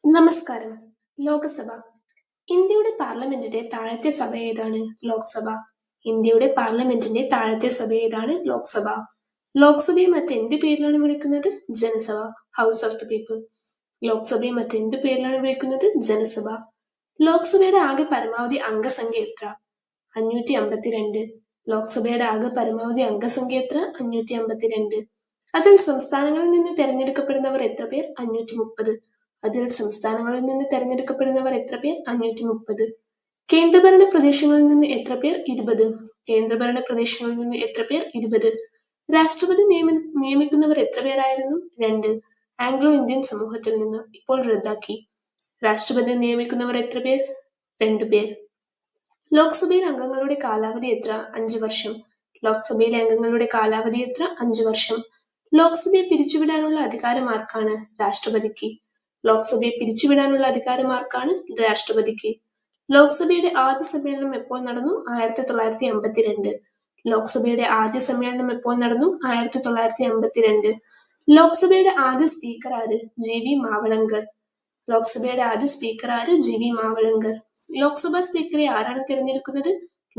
നമസ്കാരം. ലോകസഭ. ഇന്ത്യയുടെ പാർലമെന്റിന്റെ താഴത്തെ സഭ ഏതാണ്? ലോക്സഭ. ഇന്ത്യയുടെ പാർലമെന്റിന്റെ താഴത്തെ സഭ ഏതാണ്? ലോക്സഭ. ലോക്സഭയെ മറ്റെന്ത് പേരിലാണ് വിളിക്കുന്നത്? ജനസഭ. House of the people. ലോക്സഭയെ മറ്റെന്ത് പേരിലാണ് വിളിക്കുന്നത്? ജനസഭ. ലോക്സഭയുടെ ആകെ പരമാവധി അംഗസംഖ്യ എത്ര? 552. ലോക്സഭയുടെ ആകെ പരമാവധി അംഗസംഖ്യ എത്ര? 552. അതിൽ സംസ്ഥാനങ്ങളിൽ നിന്ന് തെരഞ്ഞെടുക്കപ്പെടുന്നവർ എത്ര പേർ? 530. അതിൽ സംസ്ഥാനങ്ങളിൽ നിന്ന് തെരഞ്ഞെടുക്കപ്പെടുന്നവർ എത്ര പേർ? 530. കേന്ദ്രഭരണ പ്രദേശങ്ങളിൽ നിന്ന് എത്ര പേർ? 20. കേന്ദ്രഭരണ പ്രദേശങ്ങളിൽ നിന്ന് എത്ര പേർ? 20. രാഷ്ട്രപതി നിയമിക്കുന്നവർ എത്ര പേരായിരുന്നു? 2. ആംഗ്ലോ ഇന്ത്യൻ സമൂഹത്തിൽ നിന്ന്. ഇപ്പോൾ റദ്ദാക്കി. രാഷ്ട്രപതി നിയമിക്കുന്നവർ എത്ര പേർ? 2 പേർ. ലോക്സഭയിൽ അംഗങ്ങളുടെ കാലാവധി എത്ര? 5 വർഷം. ലോക്സഭയിലെ അംഗങ്ങളുടെ കാലാവധി എത്ര? 5 വർഷം. ലോക്സഭയെ പിരിച്ചുവിടാനുള്ള അധികാരം ആർക്കാണ്? രാഷ്ട്രപതിക്ക്. ലോക്സഭയെ പിരിച്ചുവിടാനുള്ള അധികാരം ആർക്കാണ്? രാഷ്ട്രപതിക്ക്. ലോക്സഭയുടെ ആദ്യ സമ്മേളനം എപ്പോൾ നടന്നു? 1952. ലോക്സഭയുടെ ആദ്യ സമ്മേളനം എപ്പോൾ നടന്നു? 1952. ലോക്സഭയുടെ ആദ്യ സ്പീക്കർ ആര്? ജി.വി. മാവളങ്കർ. ലോക്സഭയുടെ ആദ്യ സ്പീക്കർ ആര്? ജി.വി. മാവളങ്കർ. ലോക്സഭാ സ്പീക്കറെ ആരാണ് തിരഞ്ഞെടുക്കുന്നത്?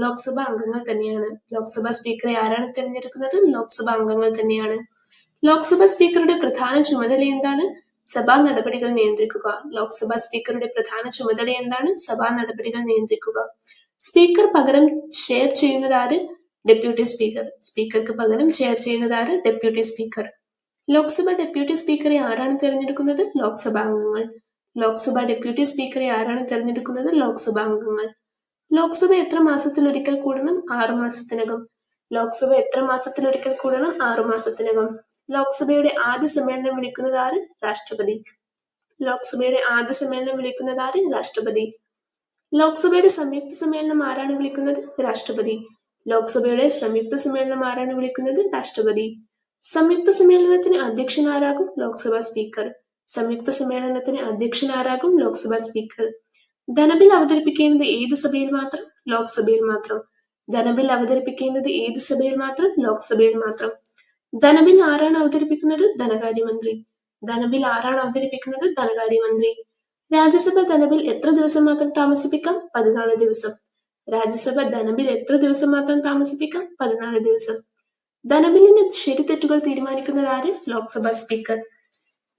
ലോക്സഭാ അംഗങ്ങൾ തന്നെയാണ്. ലോക്സഭാ സ്പീക്കറെ ആരാണ് തിരഞ്ഞെടുക്കുന്നത്? ലോക്സഭാ അംഗങ്ങൾ തന്നെയാണ്. ലോക്സഭാ സ്പീക്കറുടെ പ്രധാന ചുമതല എന്താണ്? സഭാ നടപടികൾ നിയന്ത്രിക്കുക. ലോക്സഭാ സ്പീക്കറുടെ പ്രധാന ചുമതല എന്താണ്? സഭാ നടപടികൾ നിയന്ത്രിക്കുക. സ്പീക്കർ പകരം ചെയർ ചെയ്യുന്നതാര്? Deputy speaker. സ്പീക്കർക്ക് പകരം ചെയർ ചെയ്യുന്നതാര്? Deputy speaker. ലോക്സഭ ഡെപ്യൂട്ടി സ്പീക്കറെ ആരാണ് തിരഞ്ഞെടുക്കുന്നത്? ലോക്സഭാ അംഗങ്ങൾ. ലോക്സഭ ഡെപ്യൂട്ടി സ്പീക്കറെ ആരാണ് തിരഞ്ഞെടുക്കുന്നത്? ലോക്സഭാ അംഗങ്ങൾ. ലോക്സഭ എത്ര മാസത്തിലൊരിക്കൽ കൂടണം? 6 മാസത്തിനകം. ലോക്സഭ എത്ര മാസത്തിലൊരിക്കൽ കൂടണം? 6 മാസത്തിനകം. ലോക്സഭയുടെ ആദ്യ സമ്മേളനം വിളിക്കുന്നത് ആര്? രാഷ്ട്രപതി. ലോക്സഭയുടെ ആദ്യ സമ്മേളനം വിളിക്കുന്നത് ആര്? രാഷ്ട്രപതി. ലോക്സഭയുടെ സംയുക്ത സമ്മേളനം ആരാണ് വിളിക്കുന്നത്? രാഷ്ട്രപതി. ലോക്സഭയുടെ സംയുക്ത സമ്മേളനം ആരാണ് വിളിക്കുന്നത്? രാഷ്ട്രപതി. സംയുക്ത സമ്മേളനത്തിന് അധ്യക്ഷൻ ആരാകും? ലോക്സഭാ സ്പീക്കർ. സംയുക്ത സമ്മേളനത്തിന് അധ്യക്ഷൻ ആരാകും? ലോക്സഭാ സ്പീക്കർ. ധനബിൽ അവതരിപ്പിക്കേണ്ടത് ഏത് സഭയിൽ മാത്രം? ലോക്സഭയിൽ മാത്രം. ധനബിൽ അവതരിപ്പിക്കേണ്ടത് ഏത് സഭയിൽ മാത്രം? ലോക്സഭയിൽ മാത്രം. ധനബിൽ ആരാണ് അവതരിപ്പിക്കുന്നത്? ധനകാര്യമന്ത്രി. ധനബിൽ ആരാണ് അവതരിപ്പിക്കുന്നത്? ധനകാര്യമന്ത്രി. രാജ്യസഭ ധനബിൽ എത്ര ദിവസം മാത്രം താമസിപ്പിക്കാം? 14 ദിവസം. രാജ്യസഭ ധനബിൽ എത്ര ദിവസം മാത്രം താമസിപ്പിക്കാം? 14 ദിവസം. ധനബില്ലിന്റെ ശരിതെറ്റുകൾ തീരുമാനിക്കുന്നത് ആര്? ലോക്സഭാ സ്പീക്കർ.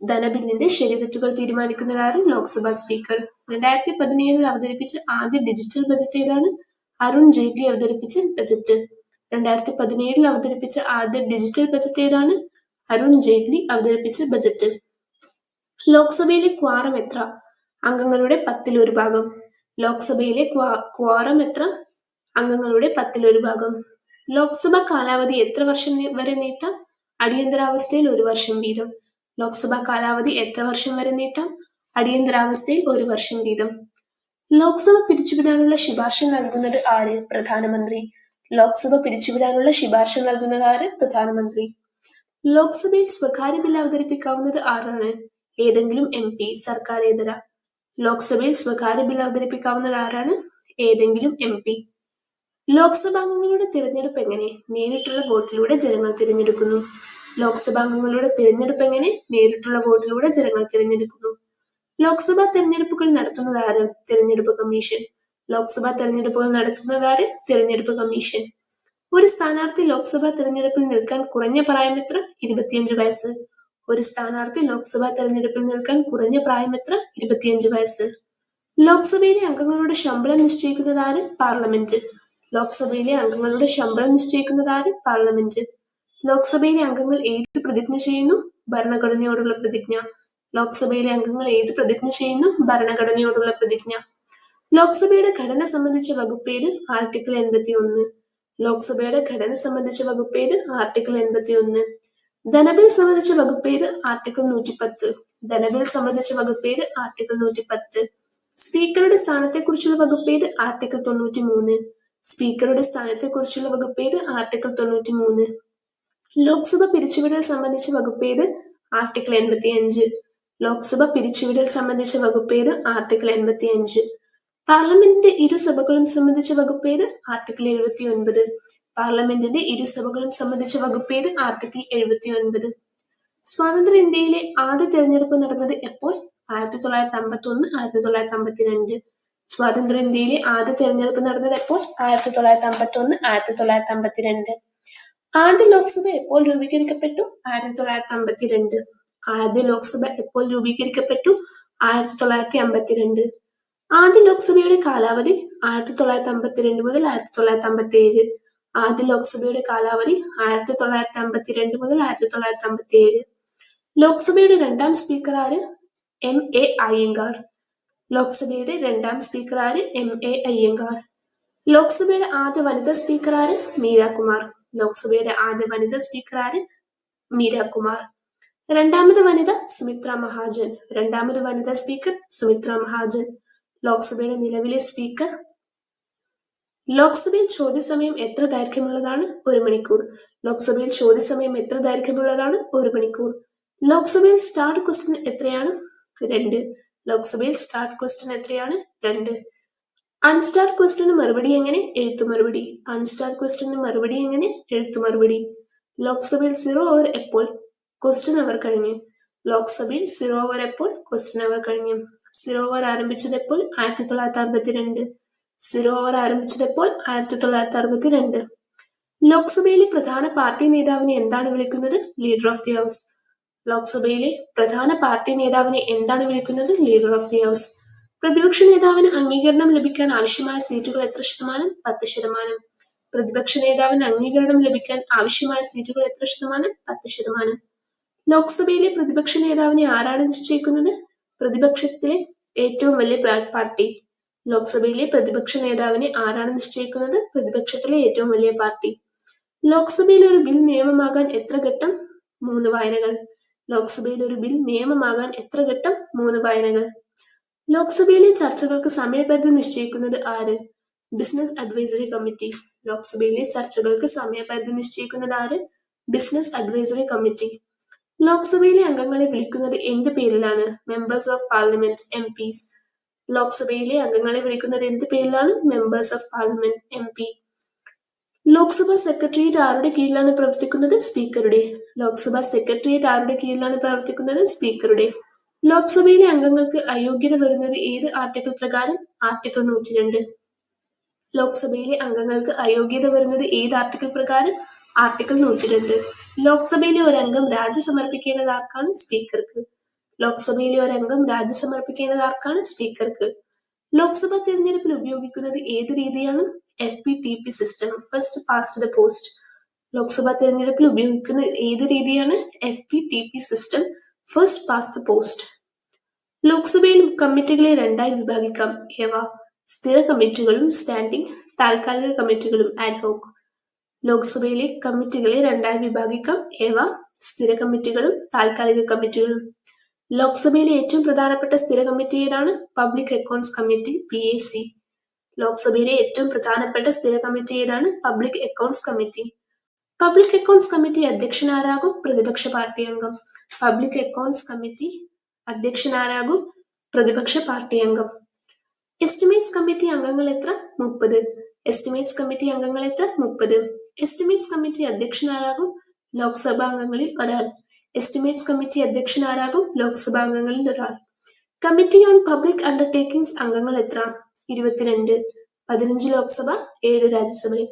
ധനബില്ലിന്റെ ശരിതെറ്റുകൾ തീരുമാനിക്കുന്നത് ആര്? ലോക്സഭാ സ്പീക്കർ. 2017 അവതരിപ്പിച്ച ആദ്യ ഡിജിറ്റൽ ബജറ്റ് ഏതാണ്? അരുൺ ജെയ്റ്റ്ലി അവതരിപ്പിച്ച ബജറ്റ്. 2017 അവതരിപ്പിച്ച ആദ്യ ഡിജിറ്റൽ ബജറ്റ് ഏതാണ്? അരുൺ ജെയ്റ്റ്ലി അവതരിപ്പിച്ച ബജറ്റ്. ലോക്സഭയിലെ ക്വാറം എത്ര? അംഗങ്ങളുടെ 1/10. ലോക്സഭയിലെ ക്വാറം എത്ര? അംഗങ്ങളുടെ 1/10. ലോക്സഭ കാലാവധി എത്ര വർഷം വരെ നീട്ടാം? അടിയന്തരാവസ്ഥയിൽ 1 വർഷം വീതം. ലോക്സഭാ കാലാവധി എത്ര വർഷം വരെ നീട്ടാം? അടിയന്തരാവസ്ഥയിൽ 1 വർഷം വീതം. ലോക്സഭ പിരിച്ചുവിടാനുള്ള ശുപാർശ നൽകുന്നത് ആര്? പ്രധാനമന്ത്രി. ലോക്സഭ പിരിച്ചുവിടാനുള്ള ശുപാർശ നൽകുന്നത് ആര്? പ്രധാനമന്ത്രി. ലോക്സഭയിൽ സ്വകാര്യ ബിൽ അവതരിപ്പിക്കാവുന്നത് ആരാണ്? ഏതെങ്കിലും MP. സർക്കാരേതര. ലോക്സഭയിൽ സ്വകാര്യ ബിൽ അവതരിപ്പിക്കാവുന്നത് ആരാണ്? ഏതെങ്കിലും MP. ലോക്സഭാംഗങ്ങളുടെ തിരഞ്ഞെടുപ്പ് എങ്ങനെ? നേരിട്ടുള്ള വോട്ടിലൂടെ ജനങ്ങൾ തിരഞ്ഞെടുക്കുന്നു. ലോക്സഭാംഗങ്ങളുടെ തിരഞ്ഞെടുപ്പ് എങ്ങനെ? നേരിട്ടുള്ള വോട്ടിലൂടെ ജനങ്ങൾ തിരഞ്ഞെടുക്കുന്നു. ലോക്സഭാ തെരഞ്ഞെടുപ്പുകൾ നടത്തുന്നത് ആര്? തിരഞ്ഞെടുപ്പ് കമ്മീഷൻ. ലോക്സഭാ തെരഞ്ഞെടുപ്പുകൾ നടത്തുന്നത് ആര്? തിരഞ്ഞെടുപ്പ് കമ്മീഷൻ. ഒരു സ്ഥാനാർത്ഥി ലോക്സഭാ തെരഞ്ഞെടുപ്പിൽ നിൽക്കാൻ കുറഞ്ഞ പ്രായം എത്ര? 25 വയസ്സ്. ഒരു സ്ഥാനാർത്ഥി ലോക്സഭാ തെരഞ്ഞെടുപ്പിൽ നിൽക്കാൻ കുറഞ്ഞ പ്രായം എത്ര? 25 വയസ്സ്. ലോക്സഭയിലെ അംഗങ്ങളുടെ ശമ്പളം നിശ്ചയിക്കുന്നത് ആര്? പാർലമെന്റ്. ലോക്സഭയിലെ അംഗങ്ങളുടെ ശമ്പളം നിശ്ചയിക്കുന്നത് ആര്? പാർലമെന്റ്. ലോക്സഭയിലെ അംഗങ്ങൾ ഏത് പ്രതിജ്ഞ ചെയ്യുന്നു? ഭരണഘടനയോടുള്ള പ്രതിജ്ഞ. ലോക്സഭയിലെ അംഗങ്ങൾ ഏത് പ്രതിജ്ഞ ചെയ്യുന്നു? ഭരണഘടനയോടുള്ള പ്രതിജ്ഞ. ലോക്സഭയുടെ ഘടന സംബന്ധിച്ച വകുപ്പേത്? ആർട്ടിക്കിൾ 81. ലോക്സഭയുടെ ഘടന സംബന്ധിച്ച വകുപ്പേത്? ആർട്ടിക്കിൾ 81. ധനബിൽ സംബന്ധിച്ച വകുപ്പേത്? ആർട്ടിക്കിൾ 110. ധനബിൽ സംബന്ധിച്ച വകുപ്പേത്? ആർട്ടിക്കിൾ 110. സ്പീക്കറുടെ സ്ഥാനത്തെക്കുറിച്ചുള്ള വകുപ്പേത്? ആർട്ടിക്കിൾ 93. സ്പീക്കറുടെ സ്ഥാനത്തെക്കുറിച്ചുള്ള വകുപ്പേത്? ആർട്ടിക്കിൾ 93. ലോക്സഭ പിരിച്ചുവിടൽ സംബന്ധിച്ച വകുപ്പേത്? ആർട്ടിക്കിൾ 85. ലോക്സഭ പിരിച്ചുവിടൽ സംബന്ധിച്ച വകുപ്പേത്? ആർട്ടിക്കിൾ 85. പാർലമെന്റിന്റെ ഇരുസഭകളും സംബന്ധിച്ച വകുപ്പേത്? ആർട്ടിക്കിൾ 79. പാർലമെന്റിന്റെ ഇരുസഭകളും സംബന്ധിച്ച വകുപ്പേത്? ആർട്ടിക്കിൾ 79. സ്വാതന്ത്ര്യ ഇന്ത്യയിലെ ആദ്യ തെരഞ്ഞെടുപ്പ് നടന്നത് എപ്പോൾ? 1951, 1952. സ്വാതന്ത്ര്യ ഇന്ത്യയിലെ ആദ്യ തെരഞ്ഞെടുപ്പ് നടന്നത് എപ്പോൾ? 1951, 1952. ആദ്യ ലോക്സഭ എപ്പോൾ രൂപീകരിക്കപ്പെട്ടു? 1952. ആദ്യ ലോക്സഭ എപ്പോൾ രൂപീകരിക്കപ്പെട്ടു? 1952. ആദ്യ ലോക്സഭയുടെ കാലാവധി 1952 മുതൽ 1957. ആദ്യ ലോക്സഭയുടെ കാലാവധി 1952 മുതൽ 1957. ലോക്സഭയുടെ രണ്ടാം സ്പീക്കർ ആര്? M.A. അയ്യങ്കാർ. ലോക്സഭയുടെ രണ്ടാം സ്പീക്കർ ആര്? M.A. അയ്യങ്കാർ. ലോക്സഭയുടെ ആദ്യ വനിതാ സ്പീക്കർ ആര്? മീരാകുമാർ. ലോക്സഭയുടെ ആദ്യ വനിതാ സ്പീക്കർ ആര്? മീരാകുമാർ. രണ്ടാമത് വനിത സുമിത്ര മഹാജൻ. രണ്ടാമത് വനിതാ സ്പീക്കർ സുമിത്ര മഹാജൻ. ലോക്സഭയുടെ നിലവിലെ സ്പീക്കർ. ലോക്സഭയിൽ ചോദ്യസമയം എത്ര ദൈർഘ്യമുള്ളതാണ്? 1 മണിക്കൂർ. ലോക്സഭയിൽ ചോദ്യസമയം എത്ര ദൈർഘ്യമുള്ളതാണ്? 1 മണിക്കൂർ. ലോക്സഭയിൽ സ്റ്റാർട്ട് ക്വസ്റ്റ്യൻ എത്രയാണ്? 2. ലോക്സഭയിൽ സ്റ്റാർട്ട് ക്വസ്റ്റ്യൻ എത്രയാണ്? 2. അൺസ്റ്റാർട്ട് ക്വസ്റ്റ്യന് മറുപടി എങ്ങനെ? എഴുത്തുമറുപടി. അൺസ്റ്റാർട്ട് ക്വസ്റ്റ്യന് മറുപടി എങ്ങനെ? എഴുത്തുമറുപടി. ലോക്സഭയിൽ 0 അവർ എപ്പോൾ? ക്വസ്റ്റ്യൻ അവർ കഴിഞ്ഞ്. ലോക്സഭയിൽ 0 അവർ എപ്പോൾ? ക്വസ്റ്റ്യൻ അവർ കഴിഞ്ഞ്. 0 അവർ ആരംഭിച്ചത് എപ്പോൾ? 1962. 0 അവർ ആരംഭിച്ചത് എപ്പോൾ? 1962. ലോക്സഭയിലെ പ്രധാന പാർട്ടി നേതാവിനെ എന്താണ് വിളിക്കുന്നത്? Leader of the house. ലോക്സഭയിലെ പ്രധാന പാർട്ടി നേതാവിനെ എന്താണ് വിളിക്കുന്നത്? Leader of the house. പ്രതിപക്ഷ നേതാവിന് അംഗീകാരം ലഭിക്കാൻ ആവശ്യമായ സീറ്റുകൾ എത്ര ശതമാനം? 10%. പ്രതിപക്ഷ നേതാവിന് അംഗീകാരം ലഭിക്കാൻ ആവശ്യമായ സീറ്റുകൾ എത്ര ശതമാനം? 10%. ലോക്സഭയിലെ പ്രതിപക്ഷ നേതാവിനെ ആരാണ് നിശ്ചയിക്കുന്നത്? പ്രതിപക്ഷത്തിലെ ഏറ്റവും വലിയ പാർട്ടി. ലോക്സഭയിലെ പ്രതിപക്ഷ നേതാവിനെ ആരാണ് നിശ്ചയിക്കുന്നത്? പ്രതിപക്ഷത്തിലെ ഏറ്റവും വലിയ പാർട്ടി. ലോക്സഭയിൽ ഒരു ബിൽ നിയമമാകാൻ എത്ര ഘട്ടം? 3 വായനകൾ. ലോക്സഭയിൽ ഒരു ബിൽ നിയമമാകാൻ എത്ര ഘട്ടം? 3 വായനകൾ. ലോക്സഭയിലെ ചർച്ചകൾക്ക് സമയപരിധി നിശ്ചയിക്കുന്നത് ആര്? Business advisory committee. ലോക്സഭയിലെ ചർച്ചകൾക്ക് സമയപരിധി നിശ്ചയിക്കുന്നത് ആര്? Business advisory committee. ലോക്സഭയിലെ അംഗങ്ങളെ വിളിക്കുന്നത് എന്ത് പേരിലാണ്? Members of parliament, MPs. ലോക്സഭയിലെ അംഗങ്ങളെ വിളിക്കുന്നത് എന്ത് പേരിലാണ്? Members of parliament, MP. Lok Sabha secretariat ആരുടെ കീഴിലാണ് പ്രവർത്തിക്കുന്നത്? സ്പീക്കറുടെ. ലോക്സഭ സെക്രട്ടേറിയറ്റ് ആരുടെ കീഴിലാണ് പ്രവർത്തിക്കുന്നത്? സ്പീക്കറുടെ. ലോക്സഭയിലെ അംഗങ്ങൾക്ക് അയോഗ്യത വരുന്നത് ഏത് ആർട്ടിക്കിൾ പ്രകാരം? ആർട്ടിക്കിൾ 102. ലോക്സഭയിലെ അംഗങ്ങൾക്ക് അയോഗ്യത വരുന്നത് ഏത് ആർട്ടിക്കിൾ പ്രകാരം? ആർട്ടിക്കിൾ 102. ലോക്സഭയിലെ ഒരംഗം രാജി സമർപ്പിക്കേണ്ടത് ആർക്കാണ്? സ്പീക്കർക്ക്. ലോക്സഭയിലെ ഒരംഗം രാജി സമർപ്പിക്കേണ്ടത് ആർക്കാണ്? സ്പീക്കർക്ക്. ലോക്സഭാ തിരഞ്ഞെടുപ്പിൽ ഉപയോഗിക്കുന്നത് ഏത് രീതിയാണ്? FPTP system, first past the post. Lok Sabha തിരഞ്ഞെടുപ്പിൽ ഉപയോഗിക്കുന്ന ഏത് രീതിയാണ്? FPTP system, first past the post. ലോക്സഭയിൽ കമ്മിറ്റികളെ രണ്ടായി വിഭാഗിക്കാം. ഏവ? സ്ഥിര കമ്മിറ്റികളും സ്റ്റാൻഡിംഗ്, താൽക്കാലിക കമ്മിറ്റികളും ആഡ്ഹോക്. ലോക്സഭയിലെ കമ്മിറ്റികളെ രണ്ടായി വിഭാഗിക്കാം. ഏവ? സ്ഥിര കമ്മിറ്റികളും താൽക്കാലിക കമ്മിറ്റികളും. ലോക്സഭയിലെ ഏറ്റവും പ്രധാനപ്പെട്ട സ്ഥിര കമ്മിറ്റി ഏതാണ്? Public accounts committee, PAC. ലോക്സഭയിലെ ഏറ്റവും പ്രധാനപ്പെട്ട സ്ഥിര കമ്മിറ്റി ഏതാണ്? Public accounts committee. Public accounts committee അധ്യക്ഷനാരാകും? പ്രതിപക്ഷ പാർട്ടി അംഗം. പബ്ലിക് അക്കൗണ്ട്സ് കമ്മിറ്റി അധ്യക്ഷനാരാകും? പ്രതിപക്ഷ പാർട്ടി അംഗം. എസ്റ്റിമേറ്റ്സ് കമ്മിറ്റി അംഗങ്ങൾ എത്ര? 30. എസ്റ്റിമേറ്റ്സ് കമ്മിറ്റി അംഗങ്ങൾ എത്ര? 30. Estimates committee അധ്യക്ഷനാരാകും? ലോക്സഭാ അംഗങ്ങളിൽ ഒരാൾ. Estimates committee അധ്യക്ഷനാരാകും? ലോക്സഭാ അംഗങ്ങളിൽ ഒരാൾ. കമ്മിറ്റി ഓൺ പബ്ലിക് അണ്ടർടേക്കിംഗ്സ് അംഗങ്ങൾ എത്ര? 22. 15 ലോക്സഭ, 7 രാജ്യസഭയിൽ.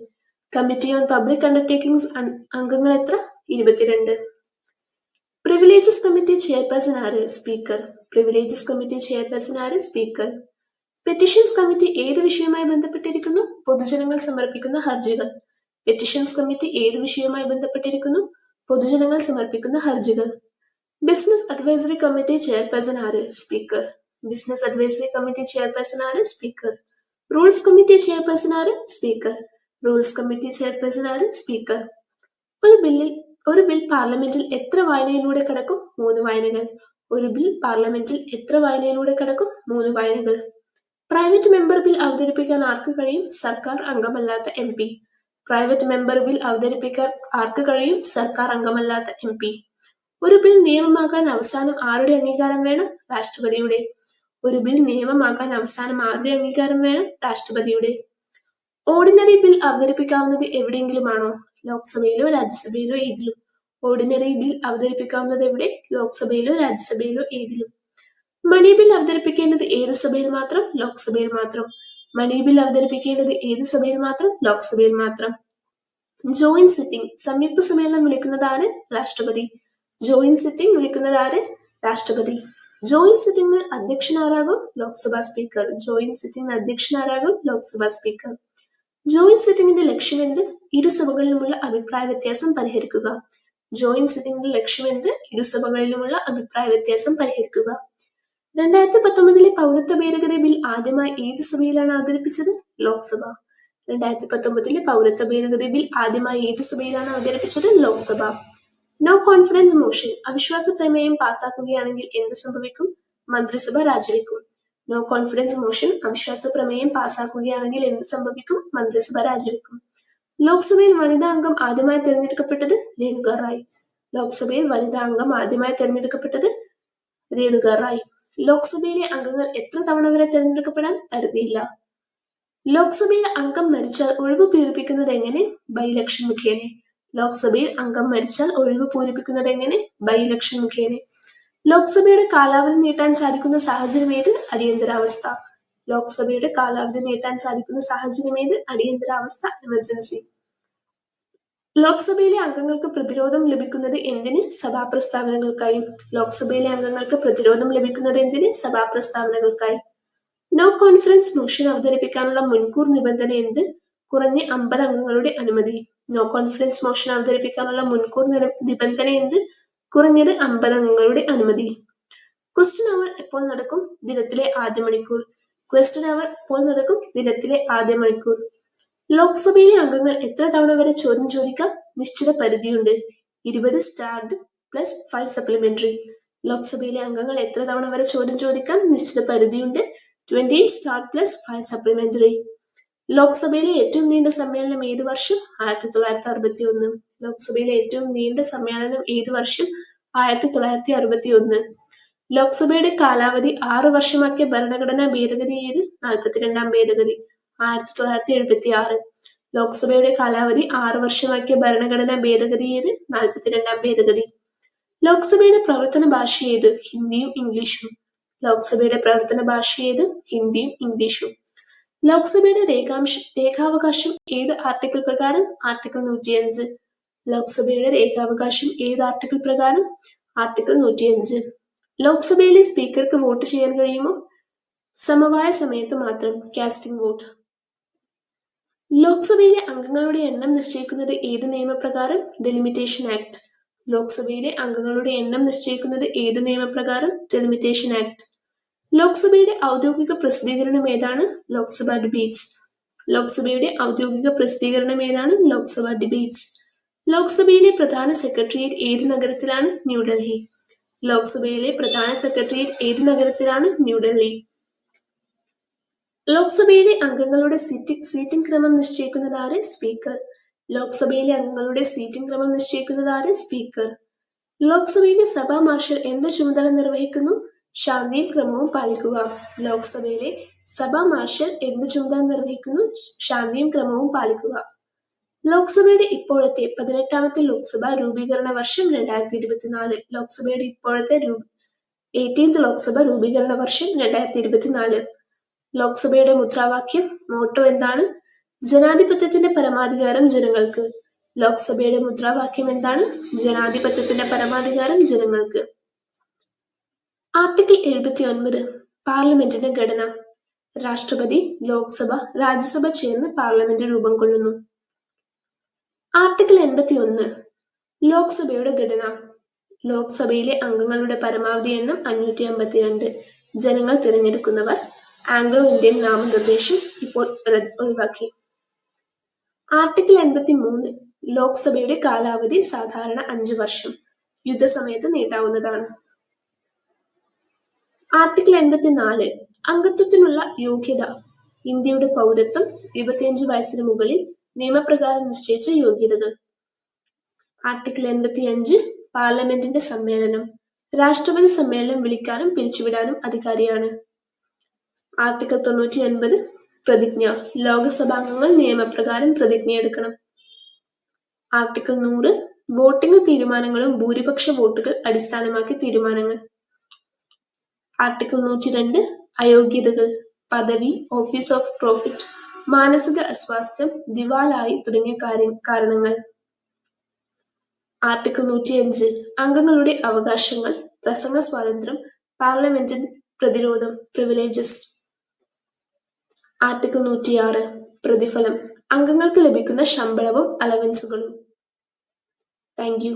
കമ്മിറ്റി ഓൺ പബ്ലിക് അണ്ടർടേക്കിംഗ്സ് അംഗങ്ങൾ എത്ര? 22. പ്രിവിലേജസ് കമ്മിറ്റി ചെയർപേഴ്സൺ ആര്? സ്പീക്കർ. പ്രിവിലേജസ് കമ്മിറ്റി ചെയർപേഴ്സൺ ആര്? സ്പീക്കർ. പെറ്റീഷൻസ് കമ്മിറ്റി ഏത് വിഷയവുമായി ബന്ധപ്പെട്ടിരിക്കുന്നു? പൊതുജനങ്ങൾ സമർപ്പിക്കുന്ന ഹർജികൾ. പെറ്റീഷൻസ് കമ്മിറ്റി ഏത് വിഷയവുമായി ബന്ധപ്പെട്ടിരിക്കുന്നു? പൊതുജനങ്ങൾ സമർപ്പിക്കുന്ന ഹർജികൾ. ബിസിനസ് അഡ്വൈസറി കമ്മിറ്റി ചെയർപേഴ്സൺ ആര്? Speaker. Business advisory committee chairperson ആര്? സ്പീക്കർ. റൂൾസ് കമ്മിറ്റി ചെയർപേഴ്സൺ ആര്? സ്പീക്കർ. റൂൾസ് കമ്മിറ്റി ചെയർപേഴ്സൺ ആര്? സ്പീക്കർ. ഒരു ബിൽ പാർലമെന്റിൽ എത്ര വായനയിലൂടെ കടക്കും? 3 വായനകൾ. ഒരു ബിൽ പാർലമെന്റിൽ എത്ര വായനയിലൂടെ കടക്കും? 3 വായനകൾ. പ്രൈവറ്റ് മെമ്പർ ബിൽ അവതരിപ്പിക്കാൻ ആർക്ക് കഴിയും? സർക്കാർ അംഗമല്ലാത്ത MP. പ്രൈവറ്റ് മെമ്പർ ബിൽ അവതരിപ്പിക്കാൻ ആർക്ക് കഴിയും? സർക്കാർ അംഗമല്ലാത്ത MP. ഒരു ബിൽ നിയമമാകാൻ അവസാനം ആരുടെ അംഗീകാരം വേണം? രാഷ്ട്രപതിയുടെ. ഒരു ബിൽ നിയമമാകാൻ അവസാനം ആരുടെ അംഗീകാരം വേണം? രാഷ്ട്രപതിയുടെ. ഓർഡിനറി ബിൽ അവതരിപ്പിക്കാവുന്നത് എവിടെയെങ്കിലും ആണോ? ലോക്സഭയിലോ രാജ്യസഭയിലോ ഏതിലും. ഓർഡിനറി ബിൽ അവതരിപ്പിക്കാവുന്നത് എവിടെ? ലോക്സഭയിലോ രാജ്യസഭയിലോ ഏതിലും. മണി ബിൽ അവതരിപ്പിക്കേണ്ടത് ഏത് സഭയിൽ മാത്രം? ലോക്സഭയിൽ മാത്രം. മണി ബിൽ അവതരിപ്പിക്കേണ്ടത് ഏത് സഭയിൽ മാത്രം? ലോക്സഭയിൽ മാത്രം. ജോയിന്റ് സിറ്റിംഗ് സംയുക്ത സമ്മേളനം വിളിക്കുന്നത് ആര്? രാഷ്ട്രപതി. ജോയിന്റ് സിറ്റിംഗ് വിളിക്കുന്നത് ആര്? രാഷ്ട്രപതി. ജോയിന്റ് സിറ്റിംഗിൽ അധ്യക്ഷനാരാകും? ലോക്സഭാ സ്പീക്കർ. ജോയിന്റ് സിറ്റിംഗിൽ അധ്യക്ഷനാരാകും? ലോക്സഭാ സ്പീക്കർ. ജോയിന്റ് സിറ്റിംഗിന്റെ ലക്ഷ്യം എന്ത്? ഇരുസഭകളിലുമുള്ള അഭിപ്രായ വ്യത്യാസം പരിഹരിക്കുക. ജോയിന്റ് സിറ്റിംഗിന്റെ ലക്ഷ്യം എന്ത്? ഇരുസഭകളിലുമുള്ള അഭിപ്രായ വ്യത്യാസം പരിഹരിക്കുക. 2019 പൗരത്വ ഭേദഗതി ബിൽ ആദ്യമായി ഏത് സഭയിലാണ് അവതരിപ്പിച്ചത്? ലോക്സഭ. 2019 പൗരത്വ ഭേദഗതി ബിൽ ആദ്യമായി ഏത് സഭയിലാണ് അവതരിപ്പിച്ചത്? ലോക്സഭ. നോ കോൺഫിഡൻസ് മോഷൻ അവിശ്വാസ പ്രമേയം പാസാക്കുകയാണെങ്കിൽ എന്ത് സംഭവിക്കും? മന്ത്രിസഭ രാജിവെക്കും. നോ കോൺഫിഡൻസ് മോഷൻ അവിശ്വാസ പ്രമേയം പാസാക്കുകയാണെങ്കിൽ എന്ത് സംഭവിക്കും? മന്ത്രിസഭ രാജിവെക്കും. ലോക്സഭയിൽ വനിതാ അംഗം ആദ്യമായി തെരഞ്ഞെടുക്കപ്പെട്ടത്? രേണുക റായ്. ലോക്സഭയിൽ വനിതാ അംഗം ആദ്യമായി തെരഞ്ഞെടുക്കപ്പെട്ടത്? രേണുക റായ്. ലോക്സഭയിലെ അംഗങ്ങൾ എത്ര തവണ വരെ തെരഞ്ഞെടുക്കപ്പെടാൻ പരിധിയില്ല. ലോക്സഭയിൽ അംഗം മരിച്ചാൽ ഒഴിവ് പൂരിപ്പിക്കുന്നത് എങ്ങനെ? ബൈ ഇലക്ഷൻ മുഖേന. ലോക്സഭയിൽ അംഗം മരിച്ചാൽ ഒഴിവ് പൂരിപ്പിക്കുന്നത് എങ്ങനെ? ബൈ ഇലക്ഷൻ മുഖേന. ലോക്സഭയുടെ കാലാവധി നീട്ടാൻ സാധിക്കുന്ന സാഹചര്യം ഏത്? അടിയന്തരാവസ്ഥ. ലോക്സഭയുടെ കാലാവധി നീട്ടാൻ സാധിക്കുന്ന സാഹചര്യം ഏത്? അടിയന്തരാവസ്ഥ, എമർജൻസി. ലോക്സഭയിലെ അംഗങ്ങൾക്ക് പ്രതിരോധം ലഭിക്കുന്നത് എന്തിന്? സഭാപ്രസ്താവനകൾക്കായി. ലോക്സഭയിലെ അംഗങ്ങൾക്ക് പ്രതിരോധം ലഭിക്കുന്നത് എന്തിന്? സഭാപ്രസ്താവനകൾക്കായി. നോ കോൺഫിഡൻസ് മോഷൻ അവതരിപ്പിക്കാനുള്ള മുൻകൂർ നിബന്ധന എന്ത്? കുറഞ്ഞ 50 അംഗങ്ങളുടെ അനുമതി. നോ കോൺഫിഡൻസ് മോഷൻ അവതരിപ്പിക്കാനുള്ള മുൻകൂർ നിബന്ധന എന്ത്? കുറഞ്ഞത് 50 അംഗങ്ങളുടെ അനുമതി. ക്വസ്റ്റ്യൻ അവർ എപ്പോൾ നടക്കും? ദിനത്തിലെ ആദ്യ മണിക്കൂർ. ക്വസ്റ്റ്യൻ അവർ എപ്പോൾ നടക്കും? ദിനത്തിലെ ആദ്യ മണിക്കൂർ. ലോക്സഭയിലെ അംഗങ്ങൾ എത്ര തവണ വരെ ചോദ്യം ചോദിക്കാം? നിശ്ചിത പരിധിയുണ്ട്. 20 സ്റ്റാർഡ് പ്ലസ് 5 സപ്ലിമെന്ററി. ലോക്സഭയിലെ അംഗങ്ങൾ എത്ര തവണ വരെ ചോദ്യം ചോദിക്കാം? നിശ്ചിത പരിധിയുണ്ട്. 20 സ്റ്റാർഡ് പ്ലസ് 5 സപ്ലിമെന്ററി. ലോക്സഭയിലെ ഏറ്റവും നീണ്ട സമ്മേളനം ഏത് വർഷം? 1961. ലോക്സഭയിലെ ഏറ്റവും നീണ്ട സമ്മേളനം ഏത് വർഷം? 1961. ലോക്സഭയുടെ കാലാവധി 6 വർഷമാക്കിയ ഭരണഘടനാ ഭേദഗതി ഏത്? 42ാം ഭേദഗതി. 1976. ലോക്സഭയുടെ കാലാവധി 6 വർഷമാക്കിയ ഭരണഘടനാ ഭേദഗതി ഏത്? 42ാം ഭേദഗതി. ലോക്സഭയുടെ പ്രവർത്തന ഭാഷ ഏത്? ഹിന്ദിയും ഇംഗ്ലീഷും. ലോക്സഭയുടെ പ്രവർത്തന ഭാഷ ഏത്? ഹിന്ദിയും ഇംഗ്ലീഷും. ലോക്സഭയുടെ രേഖാവകാശം ഏത് ആർട്ടിക്കിൾ പ്രകാരം? ആർട്ടിക്കിൾ 105. ലോക്സഭയുടെ രേഖാവകാശം ഏത് ആർട്ടിക്കിൾ പ്രകാരം? ആർട്ടിക്കിൾ 105. ലോക്സഭയിലെ സ്പീക്കർക്ക് വോട്ട് ചെയ്യാൻ കഴിയുമോ? സമവായ സമയത്ത് മാത്രം, കാസ്റ്റിംഗ് വോട്ട്. ലോക്സഭയിലെ അംഗങ്ങളുടെ എണ്ണം നിശ്ചയിക്കുന്നത് ഏത് നിയമപ്രകാരം? ഡെലിമിറ്റേഷൻ ആക്ട്. ലോക്സഭയിലെ അംഗങ്ങളുടെ എണ്ണം നിശ്ചയിക്കുന്നത് ഏത് നിയമപ്രകാരം? ഡെലിമിറ്റേഷൻ ആക്ട്. ലോക്സഭയുടെ ഔദ്യോഗിക പ്രസിദ്ധീകരണം ഏതാണ്? ലോക്സഭ ഡിബേറ്റ്സ്. ലോക്സഭയുടെ ഔദ്യോഗിക പ്രസിദ്ധീകരണം ഏതാണ്? ലോക്സഭ ഡിബേറ്റ്സ്. ലോക്സഭയിലെ പ്രധാന സെക്രട്ടേറിയറ്റ് ഏത് നഗരത്തിലാണ്? ന്യൂഡൽഹി. ലോക്സഭയിലെ പ്രധാന സെക്രട്ടേറിയറ്റ് ഏത് നഗരത്തിലാണ്? ന്യൂഡൽഹി. ലോക്സഭയിലെ അംഗങ്ങളുടെ സീറ്റിംഗ് ക്രമം നിശ്ചയിക്കുന്നത് ആര്? സ്പീക്കർ. ലോക്സഭയിലെ അംഗങ്ങളുടെ സീറ്റിംഗ് ക്രമം നിശ്ചയിക്കുന്നത് ആര്? സ്പീക്കർ. ലോക്സഭയിലെ സഭാ മാർഷൽ എന്ത് ചുമതല നിർവഹിക്കുന്നു? ശാന്തിയും ക്രമവും പാലിക്കുക. ലോക്സഭയിലെ സഭാ മാർഷൽ എന്ത് ചുമതല നിർവഹിക്കുന്നു? ശാന്തിയും ക്രമവും പാലിക്കുക. ലോക്സഭയുടെ ഇപ്പോഴത്തെ 18ാമത്തെ ലോക്സഭ രൂപീകരണ വർഷം 2024. ലോക്സഭയുടെ ഇപ്പോഴത്തെ 18th ലോക്സഭ രൂപീകരണ വർഷം 2024. ലോക്സഭയുടെ മുദ്രാവാക്യം, മോട്ടോ എന്താണ്? ജനാധിപത്യത്തിന്റെ പരമാധികാരം ജനങ്ങൾക്ക്. ലോക്സഭയുടെ മുദ്രാവാക്യം എന്താണ്? ജനാധിപത്യത്തിന്റെ പരമാധികാരം ജനങ്ങൾക്ക്. ആർട്ടിക്കിൾ 79 പാർലമെന്റിന്റെ ഘടന. രാഷ്ട്രപതി, ലോക്സഭ, രാജ്യസഭ ചേർന്ന് പാർലമെന്റ് രൂപം കൊള്ളുന്നു. ആർട്ടിക്കിൾ 81 ലോക്സഭയുടെ ഘടന. ലോക്സഭയിലെ അംഗങ്ങളുടെ പരമാവധി എണ്ണം 552. ജനങ്ങൾ തിരഞ്ഞെടുക്കുന്നവർ. ആംഗ്ലോ ഇന്ത്യൻ നാമനിർദ്ദേശം ഇപ്പോൾ ഒഴിവാക്കി. ആർട്ടിക്കിൾ 83 ലോക്സഭയുടെ കാലാവധി സാധാരണ 5 വർഷം, യുദ്ധസമയത്ത് നീട്ടാവുന്നതാണ്. ആർട്ടിക്കിൾ 84 അംഗത്വത്തിനുള്ള യോഗ്യത. ഇന്ത്യയുടെ പൗരത്വം, 25 വയസ്സിന് മുകളിൽ, നിയമപ്രകാരം നിശ്ചയിച്ച യോഗ്യതകൾ. ആർട്ടിക്കിൾ 85 പാർലമെന്റിന്റെ സമ്മേളനം. രാഷ്ട്രപതി സമ്മേളനം വിളിക്കാനും പിരിച്ചുവിടാനും അധികാരിയാണ്. ആർട്ടിക്കിൾ 99 പ്രതിജ്ഞ. ലോകസഭാംഗങ്ങൾ നിയമപ്രകാരം പ്രതിജ്ഞയെടുക്കണം. ആർട്ടിക്കിൾ 100 വോട്ടിംഗ് തീരുമാനങ്ങളും ഭൂരിപക്ഷ വോട്ടുകൾ അടിസ്ഥാനമാക്കി തീരുമാനങ്ങൾ. ആർട്ടിക്കിൾ 102 അയോഗ്യതകൾ, പദവി, ഓഫീസ് ഓഫ് പ്രോഫിറ്റ്, മാനസിക അസ്വാസ്ഥ്യം, ദിവാലായി തുടങ്ങിയ കാരണങ്ങൾ. ആർട്ടിക്കിൾ 105 അംഗങ്ങളുടെ അവകാശങ്ങൾ, പ്രസംഗ സ്വാതന്ത്ര്യം, പാർലമെന്ററി പ്രതിരോധം, പ്രിവിലേജസ്. ആർട്ടിക്കിൾ 106 പ്രതിഫലം, അംഗങ്ങൾക്ക് ലഭിക്കുന്ന ശമ്പളവും അലവൻസുകളും. Thank you.